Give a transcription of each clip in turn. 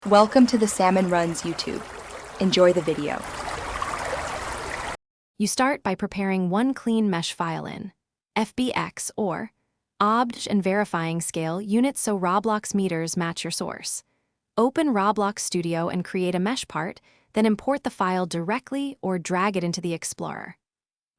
Welcome to the Salmon Runs YouTube. Enjoy the video. You start by preparing one clean mesh file in FBX or OBJ and verifying scale units so Roblox meters match your source. Open Roblox Studio and create a mesh part, then import the file directly or drag it into the Explorer.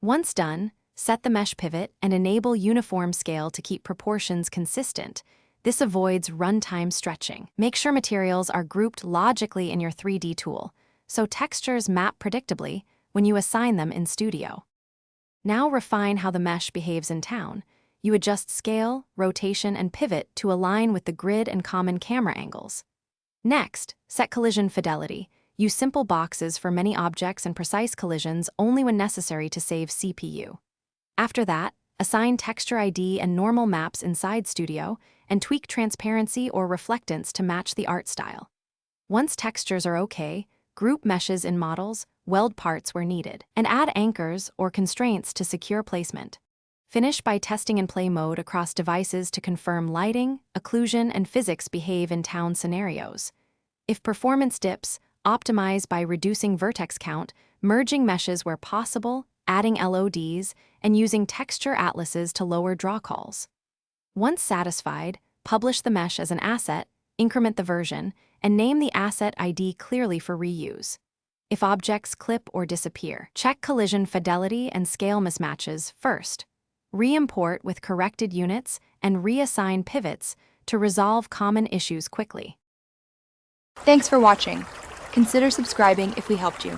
Once done, set the mesh pivot and enable uniform scale to keep proportions consistent. This avoids runtime stretching. Make sure materials are grouped logically in your 3D tool, so textures map predictably when you assign them in Studio. Now refine how the mesh behaves in town. You adjust scale, rotation, and pivot to align with the grid and common camera angles. Next, set collision fidelity. Use simple boxes for many objects and precise collisions only when necessary to save CPU. After that, assign texture ID and normal maps inside Studio, and tweak transparency or reflectance to match the art style. Once textures are okay, group meshes in models, weld parts where needed, and add anchors or constraints to secure placement. Finish by testing in play mode across devices to confirm lighting, occlusion, and physics behave in town scenarios. If performance dips, optimize by reducing vertex count, merging meshes where possible, adding LODs, and using texture atlases to lower draw calls. Once satisfied, publish the mesh as an asset, increment the version, and name the asset ID clearly for reuse. If objects clip or disappear, check collision fidelity and scale mismatches first. Re-import with corrected units and reassign pivots to resolve common issues quickly. Thanks for watching. Consider subscribing if we helped you.